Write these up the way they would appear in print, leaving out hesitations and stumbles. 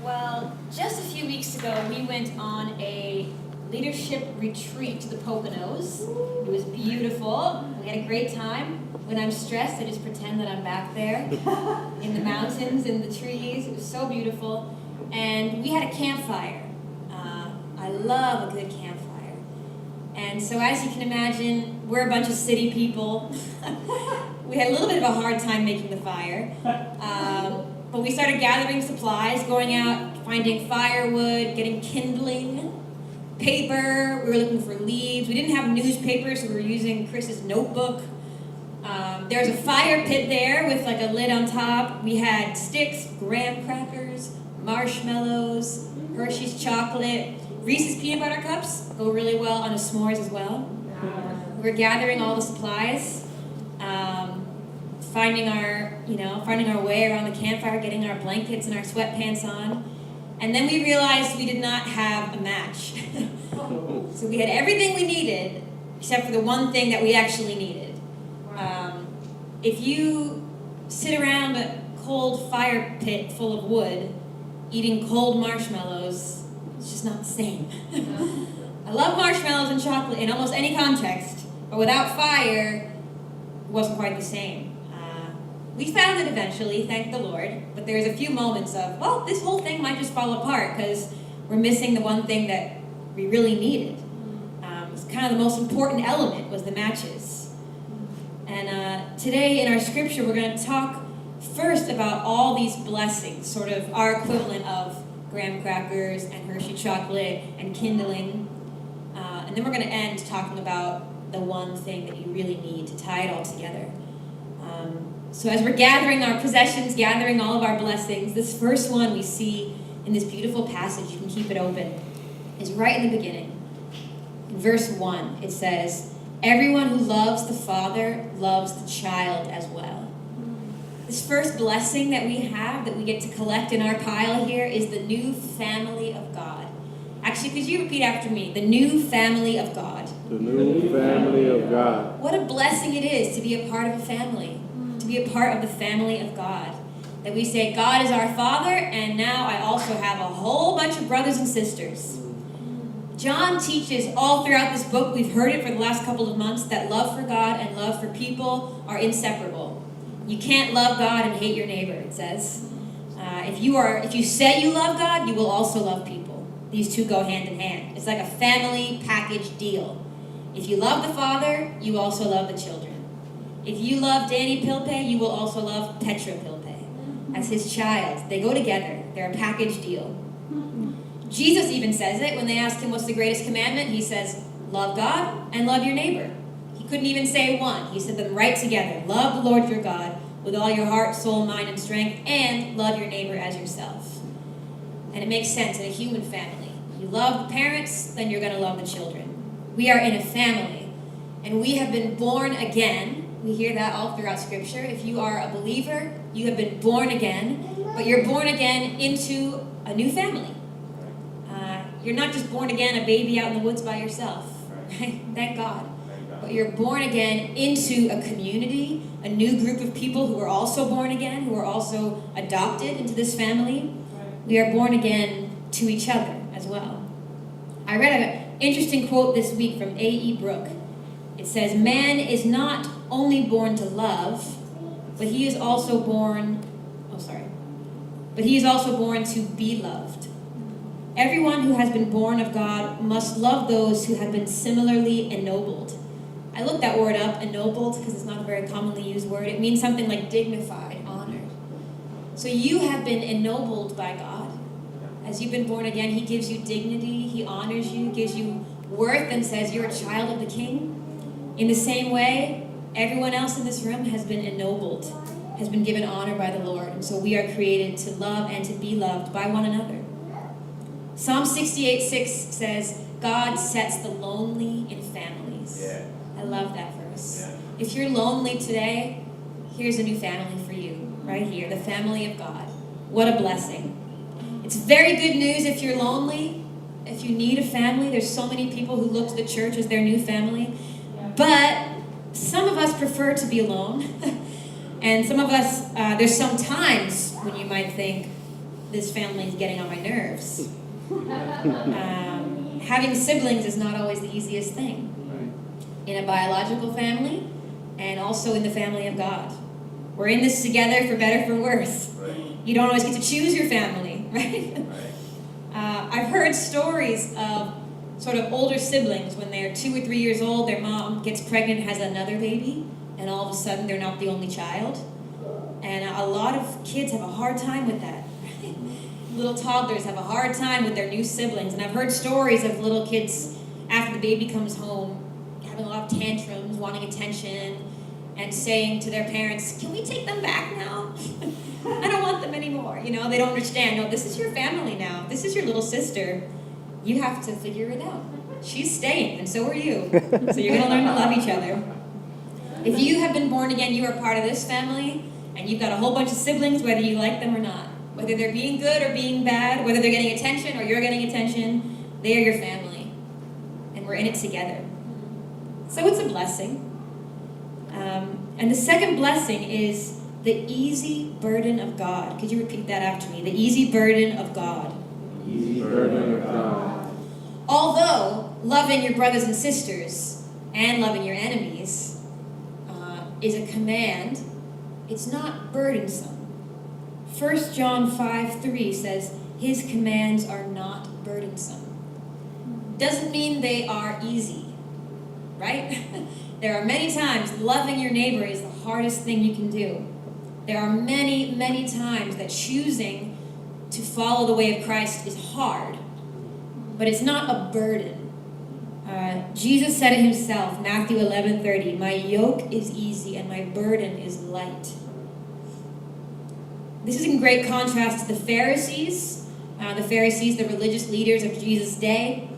Well, just a few weeks ago, we went on a leadership retreat to the Poconos. It was beautiful. We had a great time. When I'm stressed, I just pretend that I'm back there in the mountains, in the trees. It was so beautiful. And we had a campfire. I love a good campfire. And so as you can imagine, we're a bunch of city people. We had a little bit of a hard time making the fire. But we started gathering supplies, going out, finding firewood, getting kindling, paper. We were looking for leaves. We didn't have newspaper, so we were using Chris's notebook. There was a fire pit there with like a lid on top. We had sticks, graham crackers, marshmallows, Hershey's chocolate, Reese's peanut butter cups go really well on a s'mores as well. We were gathering all the supplies. Finding our way around the campfire, getting our blankets and our sweatpants on. And then we realized we did not have a match. So we had everything we needed, except for the one thing that we actually needed. If you sit around a cold fire pit full of wood, eating cold marshmallows, it's just not the same. I love marshmallows and chocolate in almost any context, but without fire, it wasn't quite the same. We found it eventually, thank the Lord, but there's a few moments of, well, this whole thing might just fall apart because we're missing the one thing that we really needed. It's kind of the most important element was the matches. And today in our scripture, we're going to talk first about all these blessings, sort of our equivalent of graham crackers and Hershey chocolate and kindling. And then we're going to end talking about the one thing that you really need to tie it all together. So as we're gathering our possessions, gathering all of our blessings, this first one we see in this beautiful passage, you can keep it open, is right in the beginning. In verse 1, it says, "Everyone who loves the Father loves the child as well." This first blessing that we have, that we get to collect in our pile here, is the new family of God. Actually, could you repeat after me? The new family of God. The new family of God. What a blessing it is to be a part of a family. To be a part of the family of God. That we say, God is our Father, and now I also have a whole bunch of brothers and sisters. John teaches all throughout this book, we've heard it for the last couple of months, that love for God and love for people are inseparable. You can't love God and hate your neighbor, it says. If you say you love God, you will also love people. These two go hand in hand. It's like a family package deal. If you love the Father, you also love the children. If you love Danny Pilpe, you will also love Petra Pilpe as his child. They go together. They're a package deal. Jesus even says it when they ask him what's the greatest commandment. He says, love God and love your neighbor. He couldn't even say one. He said them right together. Love the Lord your God with all your heart, soul, mind, and strength, and love your neighbor as yourself. And it makes sense in a human family. You love the parents, then you're going to love the children. We are in a family, and we have been born again. We hear that all throughout Scripture. If you are a believer, you have been born again, but you're born again into a new family. You're not just born again, a baby out in the woods by yourself. Right? Thank God. But you're born again into a community, a new group of people who are also born again, who are also adopted into this family. We are born again to each other as well. I read an interesting quote this week from A.E. Brooke. It says, "Man is not only born to love, but he is also born to be loved. Everyone who has been born of God must love those who have been similarly ennobled." I looked that word up, ennobled, because it's not a very commonly used word. It means something like dignified, honored. So you have been ennobled by God. As you've been born again, he gives you dignity, he honors you, gives you worth, and says you're a child of the King. In the same way, everyone else in this room has been ennobled, has been given honor by the Lord. And so we are created to love and to be loved by one another. Psalm 68:6 says, God sets the lonely in families. Yeah. I love that verse. Yeah. If you're lonely today, here's a new family for you, right here, the family of God. What a blessing. It's very good news if you're lonely, if you need a family. There's so many people who look to the church as their new family. But some of us prefer to be alone. And some of us, there's some times when you might think, this family is getting on my nerves. Having siblings is not always the easiest thing. In a biological family, and also in the family of God. We're in this together for better, for worse. You don't always get to choose your family, right? I've heard stories of sort of older siblings when they're 2 or 3 years old, their mom gets pregnant, has another baby, and all of a sudden they're not the only child. And a lot of kids have a hard time with that. Little toddlers have a hard time with their new siblings. And I've heard stories of little kids, after the baby comes home, having a lot of tantrums, wanting attention, and saying to their parents, can we take them back now? I don't want them anymore. You know, they don't understand. No, this is your family now. This is your little sister. You have to figure it out. She's staying, and so are you. So you're going to learn to love each other. If you have been born again, you are part of this family, and you've got a whole bunch of siblings, whether you like them or not. Whether they're being good or being bad, whether they're getting attention or you're getting attention, they are your family. And we're in it together. So it's a blessing. And the second blessing is the easy burden of God. Could you repeat that after me? The easy burden of God. Easy burden of God. Although loving your brothers and sisters and loving your enemies is a command, it's not burdensome. 1 John 5:3 says, his commands are not burdensome. Doesn't mean they are easy, right? There are many times loving your neighbor is the hardest thing you can do. There are many, many times that choosing to follow the way of Christ is hard, but it's not a burden. Jesus said it himself, Matthew 11:30, my yoke is easy and my burden is light. This is in great contrast to the Pharisees, the religious leaders of Jesus' day.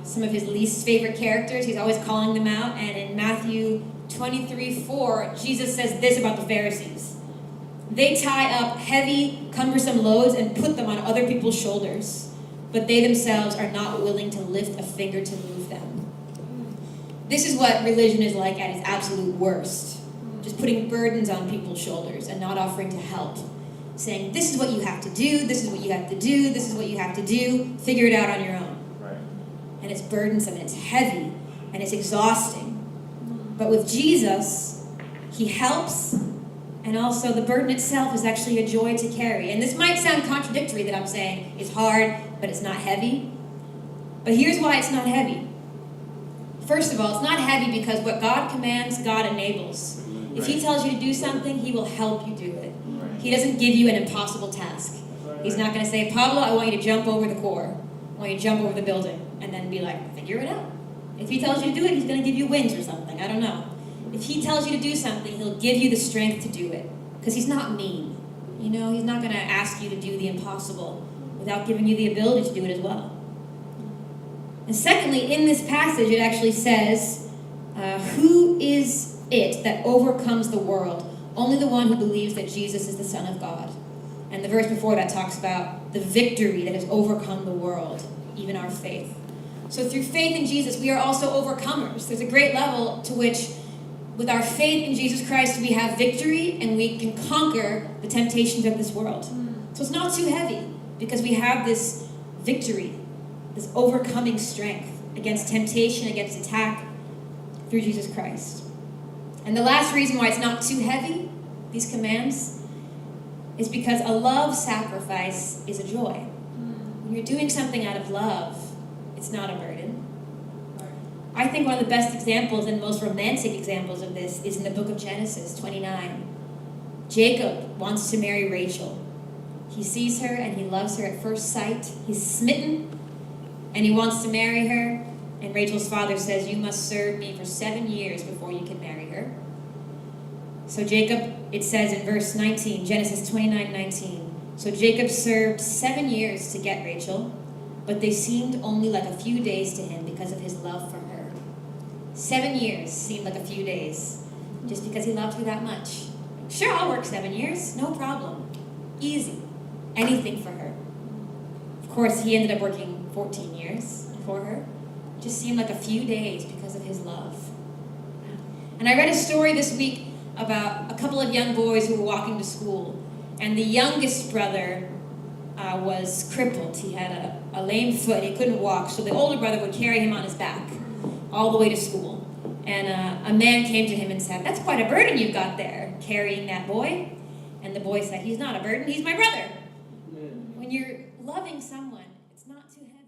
Some of his least favorite characters, he's always calling them out. And in Matthew 23:4, Jesus says this about the Pharisees. They tie up heavy, cumbersome loads and put them on other people's shoulders, but they themselves are not willing to lift a finger to move them. This is what religion is like at its absolute worst. Just putting burdens on people's shoulders and not offering to help. Saying, this is what you have to do, this is what you have to do, this is what you have to do, figure it out on your own. Right. And it's burdensome, and it's heavy, and it's exhausting. But with Jesus, he helps, and also the burden itself is actually a joy to carry. And this might sound contradictory that I'm saying it's hard, but it's not heavy. But here's why it's not heavy. First of all, it's not heavy because what God commands, God enables. If he tells you to do something, he will help you do it. He doesn't give you an impossible task. He's not going to say, Pablo, I want you to jump over the core. I want you to jump over the building. And then be like, figure it out. If he tells you to do it, he's going to give you wings or something. I don't know. If he tells you to do something, he'll give you the strength to do it. Because he's not mean. You know, he's not going to ask you to do the impossible without giving you the ability to do it as well. And secondly, in this passage, it actually says, who is it that overcomes the world? Only the one who believes that Jesus is the Son of God. And the verse before that talks about the victory that has overcome the world, even our faith. So through faith in Jesus, we are also overcomers. There's a great level to which, with our faith in Jesus Christ, we have victory and we can conquer the temptations of this world. So it's not too heavy because we have this victory, this overcoming strength against temptation, against attack through Jesus Christ. And the last reason why it's not too heavy, these commands, is because a love sacrifice is a joy. When you're doing something out of love, it's not a burden. I think one of the best examples and most romantic examples of this is in the book of Genesis 29. Jacob wants to marry Rachel. He sees her and he loves her at first sight. He's smitten and he wants to marry her. And Rachel's father says, you must serve me for 7 years before you can marry her. So Jacob, it says in verse 19, Genesis 29:19. So Jacob served 7 years to get Rachel, but they seemed only like a few days to him because of his love for her. 7 years seemed like a few days, just because he loved her that much. Sure, I'll work 7 years, no problem. Easy. Anything for her. Of course, he ended up working 14 years for her. It just seemed like a few days because of his love. And I read a story this week about a couple of young boys who were walking to school. And the youngest brother was crippled. He had a lame foot. He couldn't walk. So the older brother would carry him on his back all the way to school. And a man came to him and said, "That's quite a burden you've got there, carrying that boy." And the boy said, "He's not a burden. He's my brother." When you're loving someone, it's not too heavy.